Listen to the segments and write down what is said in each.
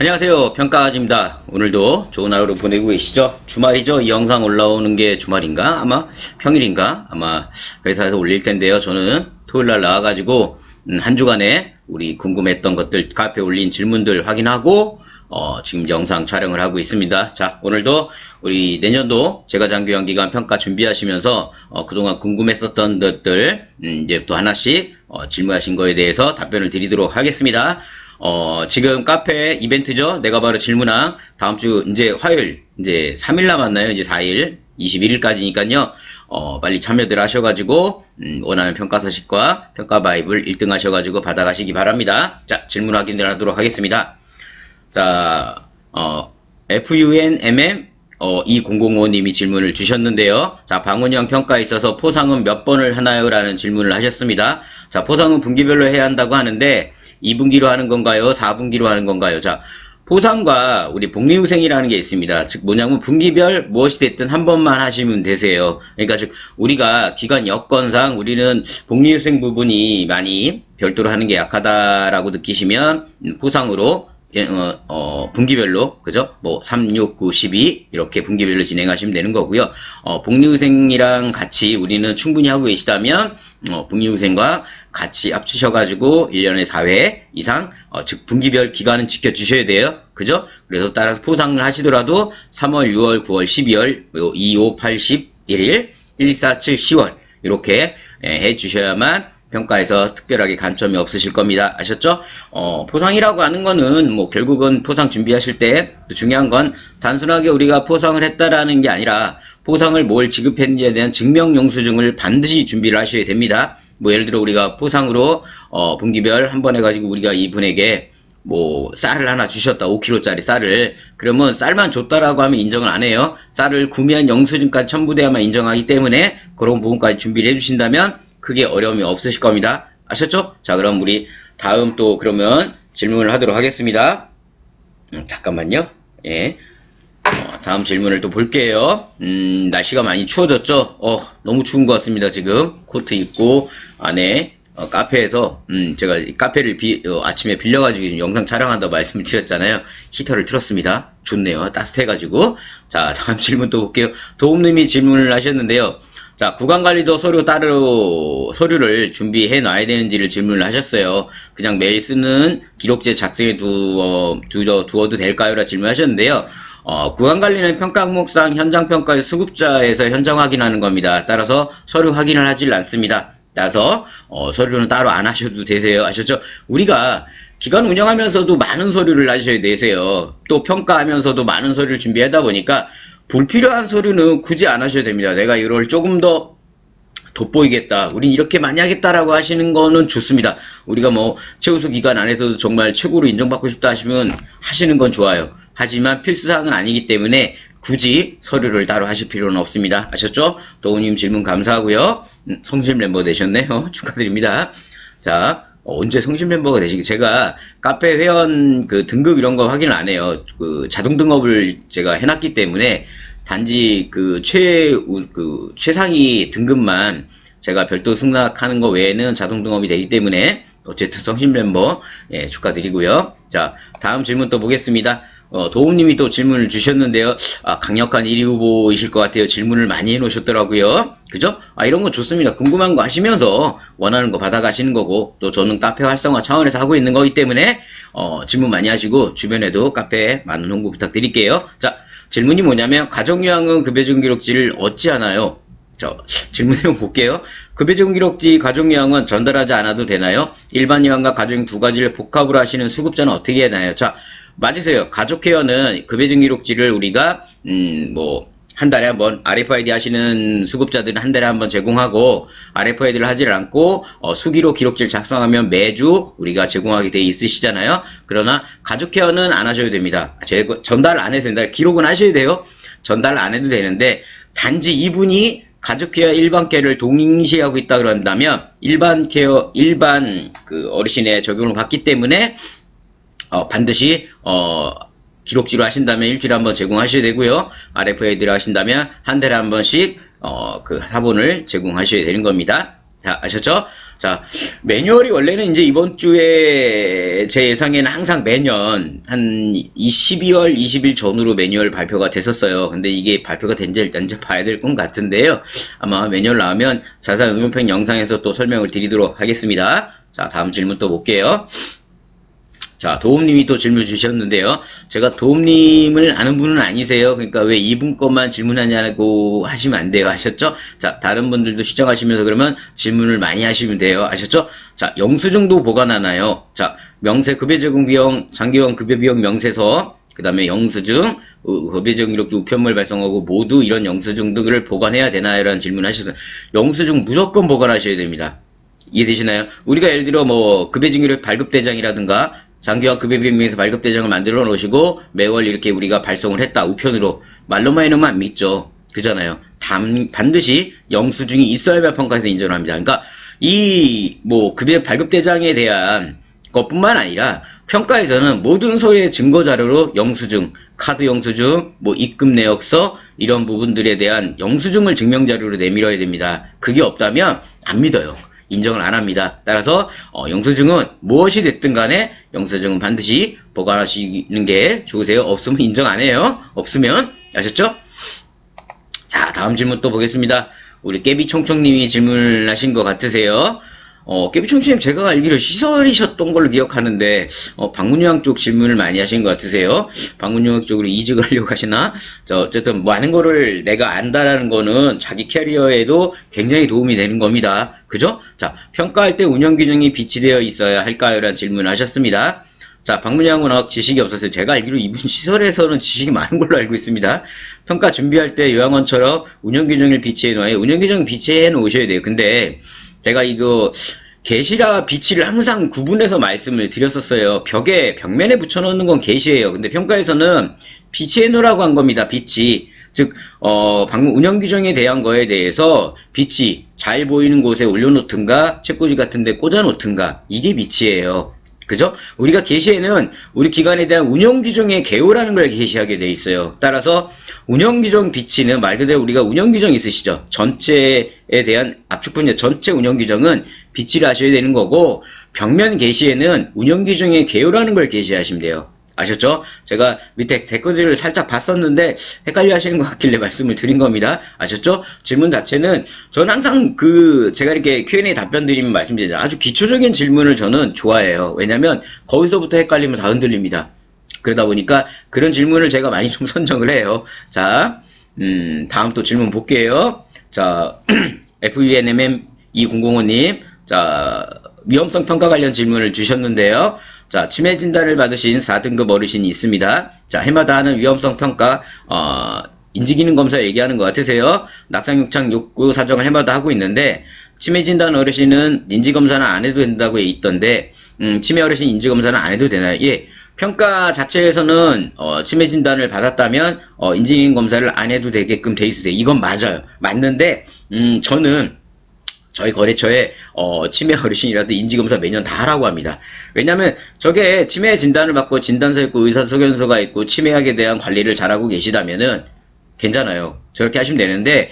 안녕하세요. 평가아지입니다. 오늘도 좋은 하루 보내고 계시죠? 주말이죠? 이 영상 올라오는 게 주말인가? 아마 평일인가? 아마 회사에서 올릴 텐데요. 저는 토요일날 나와가지고 한 주간에 우리 궁금했던 것들 카페에 올린 질문들 확인하고 지금 영상 촬영을 하고 있습니다. 자, 오늘도 우리 내년도 제과장교양 기간 평가 준비하시면서 그동안 궁금했었던 것들 이제 또 하나씩 질문하신 거에 대해서 답변을 드리도록 하겠습니다. 지금 카페 이벤트죠. 내가 바로 질문왕 다음 주 이제 화요일 이제 3일 남았나요? 이제 4일 21일까지니까요. 빨리 참여들 하셔가지고 원하는 평가 서식과 평가 바이블 1등 하셔가지고 받아가시기 바랍니다. 자, 질문 확인을 하도록 하겠습니다. 자, FUNMM 2005님이 질문을 주셨는데요. 자, 방훈형 평가에 있어서 포상은 몇 번을 하나요? 라는 질문을 하셨습니다. 자, 포상은 분기별로 해야 한다고 하는데 2분기로 하는 건가요? 4분기로 하는 건가요? 자, 포상과 우리 복리후생이라는 게 있습니다. 즉 뭐냐면 분기별 무엇이 됐든 한 번만 하시면 되세요. 그러니까 즉 우리가 기관 여건상 우리는 복리후생 부분이 많이 별도로 하는 게 약하다라고 느끼시면 포상으로 분기별로, 그죠? 뭐, 3, 6, 9, 12, 이렇게 분기별로 진행하시면 되는 거고요. 복리후생이랑 같이 우리는 충분히 하고 계시다면, 복리후생과 같이 합치셔가지고, 1년에 4회 이상, 즉, 분기별 기간은 지켜주셔야 돼요. 그죠? 그래서 따라서 포상을 하시더라도, 3월, 6월, 9월, 12월, 2, 5, 8, 10, 1일, 1, 2, 4, 7, 10월, 이렇게 해 주셔야만, 평가에서 특별하게 간점이 없으실 겁니다. 아셨죠? 포상이라고 하는 거는 뭐 결국은 포상 준비하실 때 중요한 건 단순하게 우리가 포상을 했다라는 게 아니라 포상을 뭘 지급했는지에 대한 증명 영수증을 반드시 준비를 하셔야 됩니다. 뭐 예를 들어 우리가 포상으로 분기별 한 번 해가지고 우리가 이분에게 뭐 쌀을 하나 주셨다, 5kg짜리 쌀을. 그러면 쌀만 줬다라고 하면 인정을 안 해요. 쌀을 구매한 영수증까지 첨부돼야만 인정하기 때문에 그런 부분까지 준비를 해주신다면 크게 어려움이 없으실 겁니다. 아셨죠? 자, 그럼 우리 다음 또 그러면 질문을 하도록 하겠습니다. 잠깐만요. 예. 다음 질문을 또 볼게요. 날씨가 많이 추워졌죠? 너무 추운 것 같습니다. 지금 코트 입고 안에 카페에서 제가 카페를 아침에 빌려가지고 영상 촬영한다고 말씀을 드렸잖아요. 히터를 틀었습니다. 좋네요. 따뜻해가지고. 자, 다음 질문 또 볼게요. 도움님이 질문을 하셨는데요. 자, 구간관리도 서류 따로 서류를 준비해 놔야 되는지를 질문을 하셨어요. 그냥 매일 쓰는 기록제 작성해 두어도 될까요? 라 질문하셨는데요. 구간관리는 평가 항목상 현장평가의 수급자에서 현장 확인하는 겁니다. 따라서 서류 확인을 하질 않습니다. 따라서 서류는 따로 안 하셔도 되세요. 아셨죠? 우리가 기관 운영하면서도 많은 서류를 하셔야 되세요. 또 평가하면서도 많은 서류를 준비하다 보니까 불필요한 서류는 굳이 안 하셔도 됩니다. 내가 이걸 조금 더 돋보이겠다, 우린 이렇게 많이 하겠다라고 하시는 거는 좋습니다. 우리가 뭐 최우수 기관 안에서도 정말 최고로 인정받고 싶다 하시면 하시는 건 좋아요. 하지만 필수사항은 아니기 때문에 굳이 서류를 따로 하실 필요는 없습니다. 아셨죠? 도우님 질문 감사하고요. 성실 멤버 되셨네요. 축하드립니다. 자, 언제 성실 멤버가 되시기? 제가 카페 회원 그 등급 이런 거 확인을 안 해요. 그 자동 등급을 제가 해놨기 때문에 단지 그 최상위 등급만 제가 별도 승낙하는 거 외에는 자동 등급이 되기 때문에 어쨌든 성실 멤버, 예, 축하드리고요. 자, 다음 질문 또 보겠습니다. 도움님이 또 질문을 주셨는데요. 강력한 1위 후보이실 것 같아요. 질문을 많이 해놓으셨더라고요. 그죠? 이런 거 좋습니다. 궁금한 거 하시면서 원하는 거 받아가시는 거고, 또 저는 카페 활성화 차원에서 하고 있는 거기 때문에, 질문 많이 하시고, 주변에도 카페에 많은 홍보 부탁드릴게요. 자, 질문이 뭐냐면, 가족요양은 급여지원기록지를 어찌하나요? 자, 질문 내용 볼게요. 급여지원기록지 가족요양은 전달하지 않아도 되나요? 일반 요양과 가족요양 두 가지를 복합으로 하시는 수급자는 어떻게 하나요? 자, 맞으세요. 가족케어는 급여증기록지를 우리가 뭐 한 달에 한번 RFID 하시는 수급자들은 한 달에 한번 제공하고, RFID를 하지를 않고 수기로 기록지를 작성하면 매주 우리가 제공하게 돼 있으시잖아요. 그러나 가족케어는 안 하셔도 됩니다. 전달 안 해도 된다. 기록은 하셔야 돼요. 전달 안 해도 되는데, 단지 이분이 가족케어 일반케어를 동시에 하고 있다 그런다면 일반 그 어르신의 적용을 받기 때문에 반드시 기록지로 하신다면 일주일에 한번 제공하셔야 되고요. RFID로 하신다면 한 달에 한 번씩 그 사본을 제공하셔야 되는 겁니다. 자, 아셨죠? 자, 매뉴얼이 원래는 이제 이번 주에 제 예상에는 항상 매년 한 12월 20일 전후로 매뉴얼 발표가 됐었어요. 근데 이게 발표가 된지 일단 좀 봐야 될 것 같은데요. 아마 매뉴얼 나오면 자세한 응용평 영상에서 또 설명을 드리도록 하겠습니다. 자, 다음 질문 또 볼게요. 자, 도움님이 또 질문 주셨는데요. 제가 도움님을 아는 분은 아니세요. 그러니까 왜 이분 것만 질문하냐고 하시면 안 돼요. 아셨죠? 자, 다른 분들도 시청하시면서 그러면 질문을 많이 하시면 돼요. 아셨죠? 자, 영수증도 보관하나요? 자, 명세 급여제공 비용, 장기원 급여 비용 명세서, 그 다음에 영수증, 급여제공 이력주 우편물 발송하고 모두 이런 영수증 등을 보관해야 되나요? 라는 질문을 하셨어요. 영수증 무조건 보관하셔야 됩니다. 이해되시나요? 우리가 예를 들어 뭐 급여증이력 발급대장이라든가 장기화 급여비용에서 발급대장을 만들어 놓으시고 매월 이렇게 우리가 발송을 했다 우편으로 말로만 해놓으면 안 믿죠. 그잖아요. 반드시 영수증이 있어야만 평가에서 인정을 합니다. 그러니까 이 뭐 급여 발급대장에 대한 것뿐만 아니라 평가에서는 모든 소의 증거 자료로 영수증, 카드 영수증, 뭐 입금 내역서 이런 부분들에 대한 영수증을 증명 자료로 내밀어야 됩니다. 그게 없다면 안 믿어요. 인정을 안 합니다. 따라서 영수증은 무엇이 됐든 간에 영수증은 반드시 보관하시는 게 좋으세요. 없으면 인정 안 해요. 없으면 아셨죠? 자, 다음 질문 또 보겠습니다. 우리 깨비총총님이 질문하신 것 같으세요. 깨비총총님 제가 알기로 시설이셨던 걸로 기억하는데 방문요양 쪽 질문을 많이 하신 것 같으세요. 방문요양 쪽으로 이직을 하려고 하시나? 자, 어쨌든 많은 거를 내가 안다라는 거는 자기 캐리어에도 굉장히 도움이 되는 겁니다. 그죠? 자, 평가할 때 운영 규정이 비치되어 있어야 할까요? 라는 질문을 하셨습니다. 자, 방문요양은 지식이 없어서 제가 알기로 이분 시설에서는 지식이 많은 걸로 알고 있습니다. 평가 준비할 때 요양원처럼 운영 규정을 비치해 놓아요. 운영 규정 비치해 놓으셔야 돼요. 근데 제가 이거 게시라 비치를 항상 구분해서 말씀을 드렸었어요. 벽면에 붙여놓는 건 게시예요. 근데 평가에서는 비치해 놓으라고 한 겁니다. 비치. 즉, 방문 운영 규정에 대한 거에 대해서 비치, 잘 보이는 곳에 올려놓든가, 책꽂이 같은 데 꽂아놓든가, 이게 비치예요. 그죠? 우리가 게시에는 우리 기관에 대한 운영규정의 개요라는 걸 게시하게 돼 있어요. 따라서 운영규정 비치는 말 그대로 우리가 운영규정 있으시죠? 전체에 대한 압축분야 전체 운영규정은 비치를 하셔야 되는 거고, 벽면 게시에는 운영규정의 개요라는 걸 게시하시면 돼요. 아셨죠? 제가 밑에 댓글들을 살짝 봤었는데 헷갈려 하시는 것 같길래 말씀을 드린 겁니다. 아셨죠? 질문 자체는 저는 항상 제가 이렇게 Q&A 답변 드리면 말씀드리죠. 아주 기초적인 질문을 저는 좋아해요. 왜냐면 거기서부터 헷갈리면 다 흔들립니다. 그러다 보니까 그런 질문을 제가 많이 좀 선정을 해요. 자, 다음 또 질문 볼게요. 자, FUNMM 2005님, 자, 위험성 평가 관련 질문을 주셨는데요. 자, 치매 진단을 받으신 4등급 어르신이 있습니다. 자, 해마다 하는 위험성 평가, 인지기능 검사 얘기하는 것 같으세요? 낙상욕창 욕구 사정을 해마다 하고 있는데, 치매 진단 어르신은 인지검사는 안 해도 된다고 있던데, 치매 어르신 인지검사는 안 해도 되나요? 예. 평가 자체에서는, 치매 진단을 받았다면, 인지기능 검사를 안 해도 되게끔 돼 있으세요. 이건 맞아요. 맞는데, 저는, 저희 거래처에 치매 어르신이라도 인지검사 매년 다 하라고 합니다. 왜냐면 저게 치매 진단을 받고 진단서 있고 의사소견서가 있고 치매약에 대한 관리를 잘하고 계시다면은 괜찮아요. 저렇게 하시면 되는데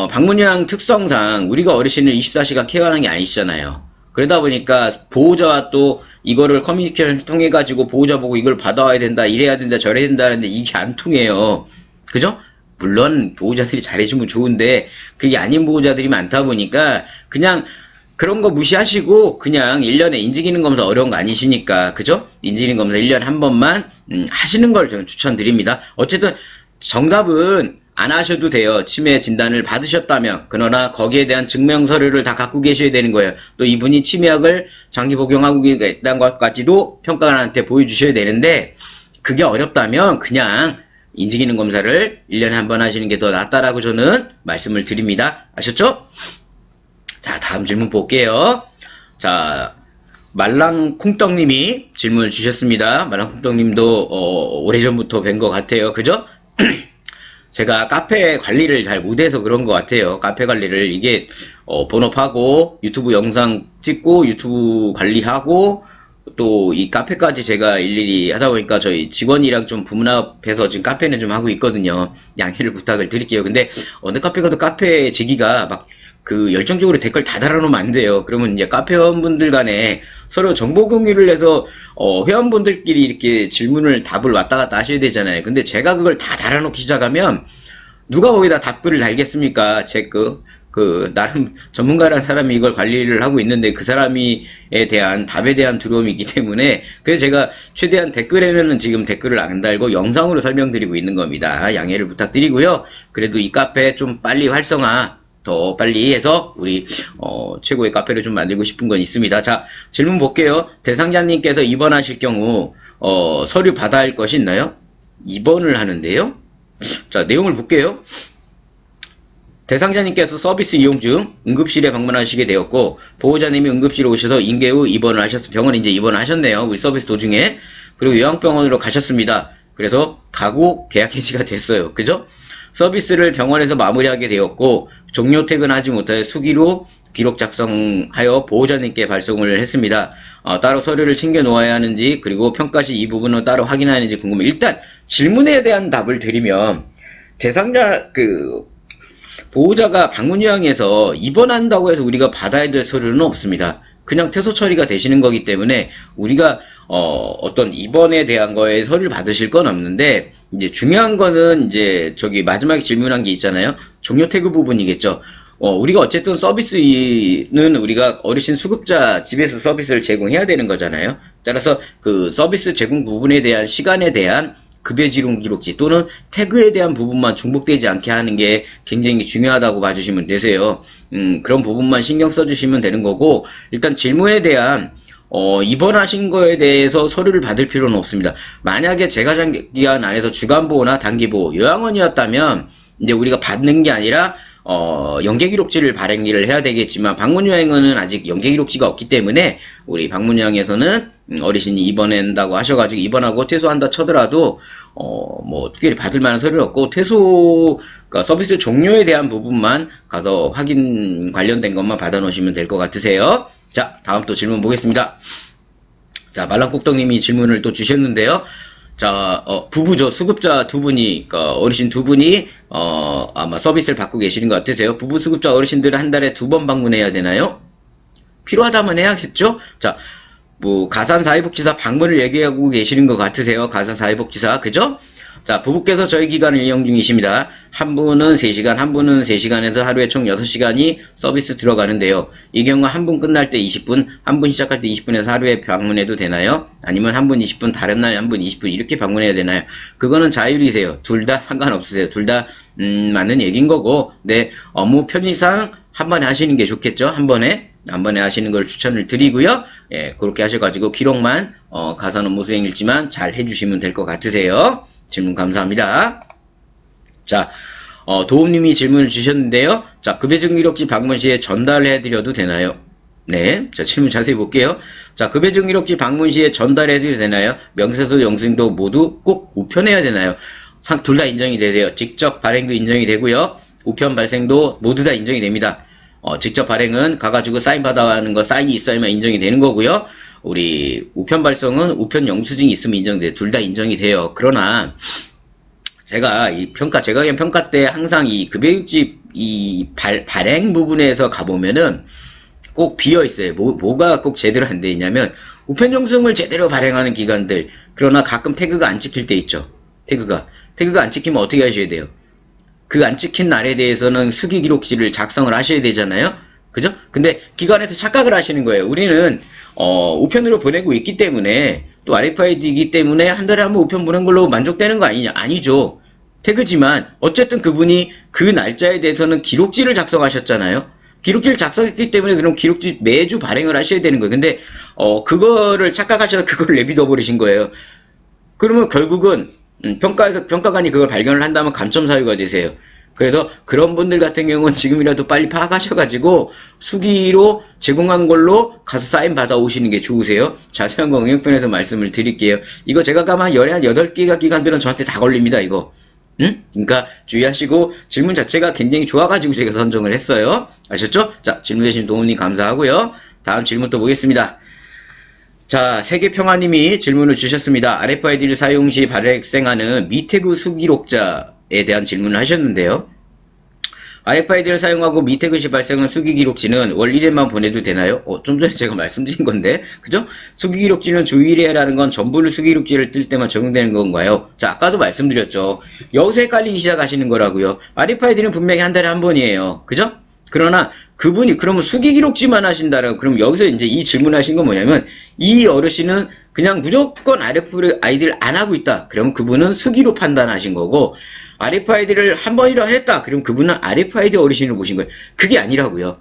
방문요양 특성상 우리가 어르신을 24시간 케어하는 게 아니시잖아요. 그러다 보니까 보호자와 또 이거를 커뮤니케이션을 통해 가지고 보호자 보고 이걸 받아와야 된다, 이래야 된다, 저래야 된다 하는데 이게 안 통해요. 그죠? 물론 보호자들이 잘해주면 좋은데 그게 아닌 보호자들이 많다 보니까 그냥 그런 거 무시하시고 그냥 1년에 인지기능 검사 어려운 거 아니시니까 그죠? 인지기능 검사 1년에 한 번만 하시는 걸 저는 추천드립니다. 어쨌든 정답은 안 하셔도 돼요. 치매 진단을 받으셨다면. 그러나 거기에 대한 증명서류를 다 갖고 계셔야 되는 거예요. 또 이분이 치매약을 장기 복용하고 있다는 것까지도 평가관한테 보여주셔야 되는데 그게 어렵다면 그냥 인지기능 검사를 1년에 한 번 하시는 게 더 낫다라고 저는 말씀을 드립니다. 아셨죠? 자, 다음 질문 볼게요. 자, 말랑콩떡님이 질문을 주셨습니다. 말랑콩떡님도 오래전부터 뵌 것 같아요. 그죠? 제가 카페 관리를 잘 못해서 그런 것 같아요. 카페 관리를 이게 본업하고 유튜브 영상 찍고 유튜브 관리하고 또 이 카페까지 제가 일일이 하다 보니까 저희 직원이랑 좀 분업해서 지금 카페는 좀 하고 있거든요. 양해를 부탁을 드릴게요. 근데 어느 카페 가도 카페 지기가 막 그 열정적으로 댓글 다 달아놓으면 안 돼요. 그러면 이제 카페 회원분들 간에 서로 정보 공유를 해서 회원분들끼리 이렇게 질문을 답을 왔다 갔다 하셔야 되잖아요. 근데 제가 그걸 다 달아놓기 시작하면 누가 거기다 답글을 달겠습니까? 나름 전문가라는 사람이 이걸 관리를 하고 있는데 그 사람에 대한 답에 대한 두려움이 있기 때문에 그래서 제가 최대한 댓글에는 지금 댓글을 안 달고 영상으로 설명드리고 있는 겁니다. 양해를 부탁드리고요. 그래도 이 카페 좀 빨리 활성화 더 빨리 해서 우리 최고의 카페를 좀 만들고 싶은 건 있습니다. 자, 질문 볼게요. 대상자님께서 입원하실 경우 서류 받아야 할 것이 있나요? 입원을 하는데요. 자, 내용을 볼게요. 대상자님께서 서비스 이용 중 응급실에 방문하시게 되었고 보호자님이 응급실에 오셔서 인계 후 입원을 하셨습니다. 병원에 이제 입원을 하셨네요. 우리 서비스 도중에. 그리고 요양병원으로 가셨습니다. 그래서 가고 계약 해지가 됐어요. 그죠? 서비스를 병원에서 마무리하게 되었고 종료 퇴근하지 못해 수기로 기록 작성하여 보호자님께 발송을 했습니다. 따로 서류를 챙겨 놓아야 하는지 그리고 평가 시 이 부분을 따로 확인하는지 궁금해요. 일단 질문에 대한 답을 드리면 대상자 보호자가 방문요양에서 입원한다고 해서 우리가 받아야 될 서류는 없습니다. 그냥 퇴소 처리가 되시는 거기 때문에 우리가 어떤 입원에 대한 거에 서류를 받으실 건 없는데 이제 중요한 거는 이제 저기 마지막에 질문한 게 있잖아요. 종료 태그 부분이겠죠. 우리가 어쨌든 서비스는 우리가 어르신 수급자 집에서 서비스를 제공해야 되는 거잖아요. 따라서 그 서비스 제공 부분에 대한 시간에 대한 급여 지용 기록지 또는 태그에 대한 부분만 중복되지 않게 하는 게 굉장히 중요하다고 봐주시면 되세요. 그런 부분만 신경 써주시면 되는 거고 일단 질문에 대한 입원하신 거에 대해서 서류를 받을 필요는 없습니다. 만약에 재가장기간 안에서 주간보호나 단기보호, 요양원이었다면 이제 우리가 받는 게 아니라 연계기록지를 발행을 해야 되겠지만 방문요양은 아직 연계기록지가 없기 때문에 우리 방문요양에서는 어르신이 입원한다고 하셔가지고 입원하고 퇴소한다 쳐더라도 뭐 특별히 받을 만한 서류는 없고 그러니까 서비스 종료에 대한 부분만 가서 확인 관련된 것만 받아 놓으시면 될 것 같으세요. 자, 다음 또 질문 보겠습니다. 자, 말랑국덕님이 질문을 또 주셨는데요. 자, 부부죠. 수급자 두 분이, 그러니까 어르신 두 분이, 아마 서비스를 받고 계시는 것 같으세요. 부부 수급자 어르신들은 한 달에 2번 방문해야 되나요? 필요하다면 해야겠죠? 자, 뭐, 가산사회복지사 방문을 얘기하고 계시는 것 같으세요. 가산사회복지사. 그죠? 자, 부부께서 저희 기간을 이용 중이십니다. 한 분은 3시간, 한 분은 3시간에서 하루에 총 6시간이 서비스 들어가는데요. 이 경우 한 분 끝날 때 20분, 한 분 시작할 때 20분에서 하루에 방문해도 되나요? 아니면 한 분 20분, 다른 날 한 분 20분 이렇게 방문해야 되나요? 그거는 자율이세요. 둘 다 상관없으세요. 둘 다 맞는 얘기인 거고, 네, 업무 편의상 한 번에 하시는 게 좋겠죠? 한 번에 하시는 걸 추천을 드리고요. 예, 그렇게 하셔가지고 기록만 가산 업무 수행일지만 잘 해주시면 될 것 같으세요. 질문 감사합니다. 자, 도움님이 질문을 주셨는데요. 자, 급여증기록지 방문 시에 전달해드려도 되나요? 네, 자, 질문 자세히 볼게요. 자, 급여증기록지 방문 시에 전달해드려도 되나요? 명세서 영수증도 모두 꼭 우편해야 되나요? 둘 다 인정이 되세요. 직접 발행도 인정이 되고요. 우편 발생도 모두 다 인정이 됩니다. 직접 발행은 가가지고 사인 받아가는 거 사인이 있어야만 인정이 되는 거고요. 우리 우편 발송은 우편 영수증이 있으면 인정돼요. 둘 다 인정이 돼요. 그러나 제가 그냥 평가 때 항상 이 급여육지 발행 부분에서 가보면은 꼭 비어 있어요. 뭐가 꼭 제대로 안 돼 있냐면 우편 영수증을 제대로 발행하는 기관들 그러나 가끔 태그가 안 찍힐 때 있죠. 태그가 안 찍히면 어떻게 하셔야 돼요? 그 안 찍힌 날에 대해서는 수기 기록지를 작성을 하셔야 되잖아요. 그죠? 근데 기관에서 착각을 하시는 거예요. 우리는 우편으로 보내고 있기 때문에 또 RFID이기 때문에 한 달에 한 번 우편 보낸 걸로 만족되는 거 아니냐? 아니죠. 태그지만 어쨌든 그분이 그 날짜에 대해서는 기록지를 작성하셨잖아요. 기록지를 작성했기 때문에 그럼 기록지 매주 발행을 하셔야 되는 거예요. 근데 그거를 착각하셔서 그걸 내비둬 버리신 거예요. 그러면 결국은 평가관이 그걸 발견을 한다면 감점 사유가 되세요. 그래서 그런 분들 같은 경우는 지금이라도 빨리 파악하셔가지고 수기로 제공한 걸로 가서 사인 받아오시는 게 좋으세요. 자세한 거 응용편에서 말씀을 드릴게요. 이거 제가 가만 열에 한 8개가 기관들은 저한테 다 걸립니다, 이거. 응? 그러니까 주의하시고 질문 자체가 굉장히 좋아가지고 제가 선정을 했어요. 아셨죠? 자, 질문해주신 도움님 감사하고요. 다음 질문 또 보겠습니다. 자, 세계평화님이 질문을 주셨습니다. RFID를 사용 시 발생하는 미태그 수기록자에 대한 질문을 하셨는데요. RFID를 사용하고 미태그 시 발생한 수기 기록지는 월 1회만 보내도 되나요? 좀 전에 제가 말씀드린 건데, 그죠? 수기 기록지는 주 1회라는 건 전부 수기 기록지를 뜰 때만 적용되는 건가요? 자, 아까도 말씀드렸죠. 여기서 헷갈리기 시작하시는 거라고요. RFID는 분명히 한 달에 한 번이에요. 그죠? 그러나 그분이 그러면 수기 기록지만 하신다라고, 그럼 여기서 이제 이 질문하신 건 뭐냐면, 이 어르신은 그냥 무조건 RFID를 안 하고 있다. 그러면 그분은 수기로 판단하신 거고, RFID를 한 번이라 했다. 그럼 그분은 RFID 어르신을 보신 거예요. 그게 아니라고요.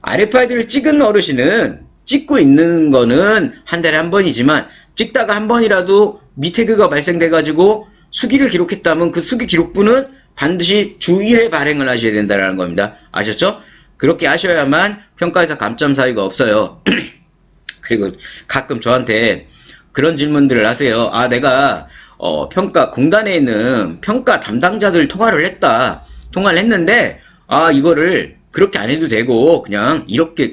RFID를 찍은 어르신은 찍고 있는 거는 한 달에 한 번이지만, 찍다가 한 번이라도 미태그가 발생돼가지고 수기를 기록했다면 그 수기 기록부는 반드시 주 1회 발행을 하셔야 된다는 겁니다. 아셨죠? 그렇게 하셔야만 평가에서 감점 사유가 없어요. 그리고 가끔 저한테 그런 질문들을 하세요. 아, 내가 평가 공단에 있는 평가 담당자들 통화를 했다. 통화를 했는데 이거를 그렇게 안 해도 되고 그냥 이렇게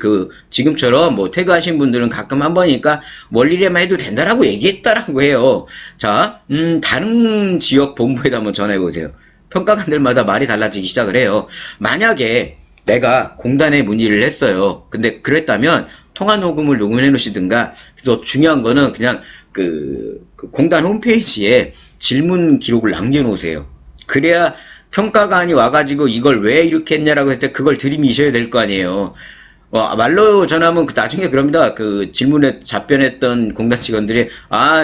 지금처럼 뭐 태그하신 분들은 가끔 한 번이니까 월일에만 해도 된다라고 얘기했다라고 해요. 자, 다른 지역 본부에다 한번 전화해 보세요. 평가관들마다 말이 달라지기 시작을 해요. 만약에 내가 공단에 문의를 했어요. 근데 그랬다면 통화 녹음을 녹음해 놓으시든가. 그래서 중요한 거는 그냥 공단 홈페이지에 질문 기록을 남겨 놓으세요. 그래야 평가관이 와가지고 이걸 왜 이렇게 했냐라고 했을 때 그걸 들이미셔야 될 거 아니에요. 말로 전하면 나중에 그럽니다. 그 질문에 답변했던 공단 직원들이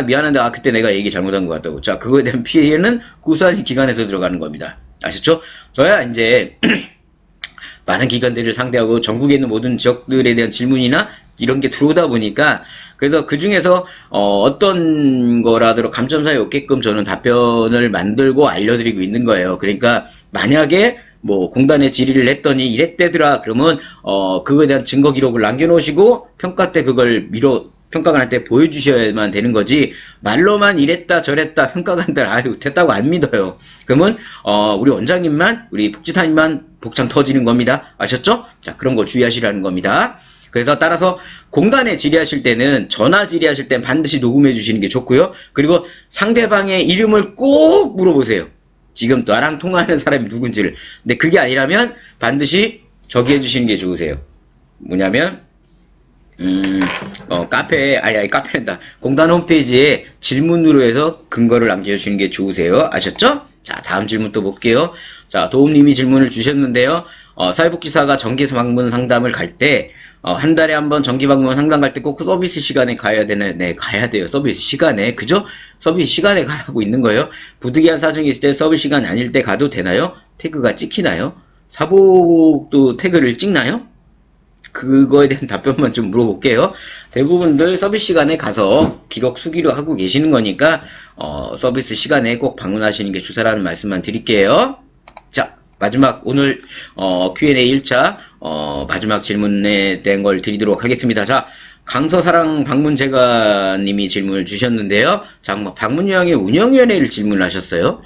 미안한데 그때 내가 얘기 잘못한 것 같다고. 자, 그거에 대한 피해는 고스란히 기관에서 들어가는 겁니다. 아셨죠? 저야 이제 많은 기관들을 상대하고 전국에 있는 모든 지역들에 대한 질문이나 이런 게 들어오다 보니까 그래서 그 중에서 어떤 거라도 감점사에 없게끔 저는 답변을 만들고 알려드리고 있는 거예요. 그러니까 만약에 뭐 공단에 질의를 했더니 이랬대더라 그러면 그거에 대한 증거 기록을 남겨놓으시고 평가 때 그걸 평가관한테 보여주셔야만 되는 거지 말로만 이랬다 저랬다 평가관들 됐다고 안 믿어요. 그러면 우리 원장님만 우리 복지사님만 복장 터지는 겁니다. 아셨죠? 자, 그런 거 주의하시라는 겁니다. 그래서 따라서 공단에 질의하실 때는 전화 질의하실 땐 반드시 녹음해 주시는 게 좋고요. 그리고 상대방의 이름을 꼭 물어보세요. 지금 나랑 통화하는 사람이 누군지를. 근데 그게 아니라면 반드시 저기 해주시는 게 좋으세요. 뭐냐면 카페란다. 공단 홈페이지에 질문으로 해서 근거를 남겨주시는 게 좋으세요. 아셨죠? 자, 다음 질문 또 볼게요. 자, 도움님이 질문을 주셨는데요. 사회복지사가 정기 방문 상담을 갈 때, 한 달에 한 번 정기 방문 상담 갈 때 꼭 서비스 시간에 가야 되네. 네, 가야 돼요. 서비스 시간에. 그죠? 서비스 시간에 가라고 있는 거예요. 부득이한 사정이 있을 때 서비스 시간 아닐 때 가도 되나요? 태그가 찍히나요? 사복도 태그를 찍나요? 그거에 대한 답변만 좀 물어볼게요. 대부분들 서비스 시간에 가서 기록 수기로 하고 계시는 거니까 서비스 시간에 꼭 방문하시는 게 좋다라는 말씀만 드릴게요. 자, 마지막 오늘 Q&A 1차 마지막 질문에 대한 걸 드리도록 하겠습니다. 자, 강서사랑 방문재가님이 질문을 주셨는데요. 자, 방문 요양의 운영위원회를 질문하셨어요.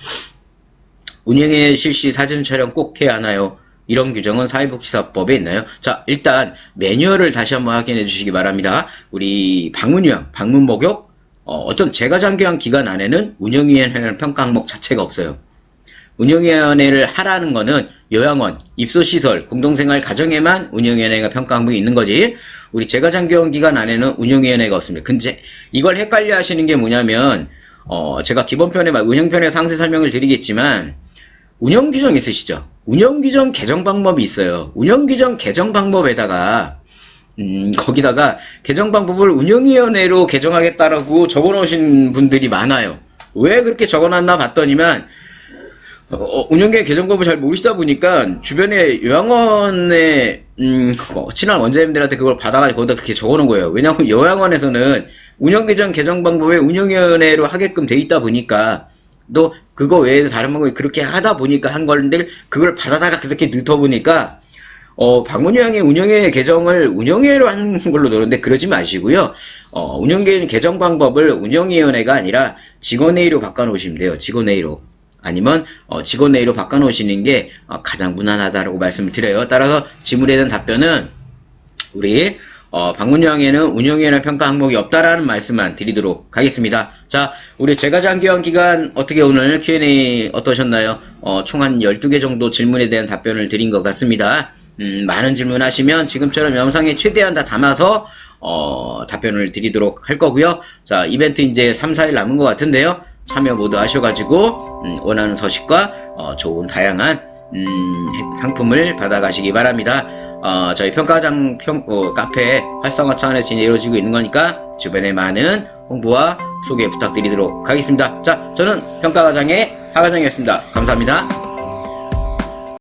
운영회 실시 사전 촬영 꼭 해야 하나요? 이런 규정은 사회복지사법에 있나요? 자, 일단 매뉴얼을 다시 한번 확인해 주시기 바랍니다. 우리 방문요양, 방문목욕, 어떤 재가장기한 기간 안에는 운영위원회라는 평가 항목 자체가 없어요. 운영위원회를 하라는 거는 요양원, 입소시설, 공동생활 가정에만 운영위원회가 평가 항목이 있는 거지. 우리 재가장기한 기간 안에는 운영위원회가 없습니다. 근데 이걸 헷갈려 하시는 게 뭐냐면 제가 기본편에 운영편에 상세 설명을 드리겠지만 운영규정 있으시죠? 운영규정 개정 방법이 있어요. 운영규정 개정 방법에다가 거기다가 개정 방법을 운영위원회로 개정하겠다라고 적어놓으신 분들이 많아요. 왜 그렇게 적어놨나 봤더니만 운영계 개정법을 잘 모르시다 보니까 주변에 요양원에 친한 원장님들한테 그걸 받아가지고 거기다 그렇게 적어놓은 거예요. 왜냐하면 요양원에서는 운영규정 개정 방법에 운영위원회로 하게끔 돼 있다 보니까 또 그거 외에도 다른 방법이 그렇게 하다 보니까 한 건데 그걸 받아다가 그렇게 넣다 보니까 방문요양의 운영회 개정을 운영회로 하는 걸로 넣는데 그러지 마시고요. 운영계 개정 방법을 운영위원회가 아니라 직원회의로 바꿔놓으시면 돼요. 직원회의로. 아니면 직원회의로 바꿔놓으시는 게 가장 무난하다라고 말씀을 드려요. 따라서 질문에 대한 답변은 우리 방문형에는 운영위원회 평가 항목이 없다라는 말씀만 드리도록 하겠습니다. 자, 우리 제과장 교환 기간 어떻게 오늘 Q&A 어떠셨나요? 총 한 12개 정도 질문에 대한 답변을 드린 것 같습니다. 많은 질문 하시면 지금처럼 영상에 최대한 다 담아서 답변을 드리도록 할 거고요. 자, 이벤트 이제 3, 4일 남은 것 같은데요. 참여 모두 하셔가지고 원하는 서식과 좋은 다양한 상품을 받아가시기 바랍니다. 저희 평가장 카페 활성화 차원에서 이루어지고 있는 거니까 주변에 많은 홍보와 소개 부탁드리도록 하겠습니다. 자, 저는 평가과장의 하과장이었습니다. 감사합니다.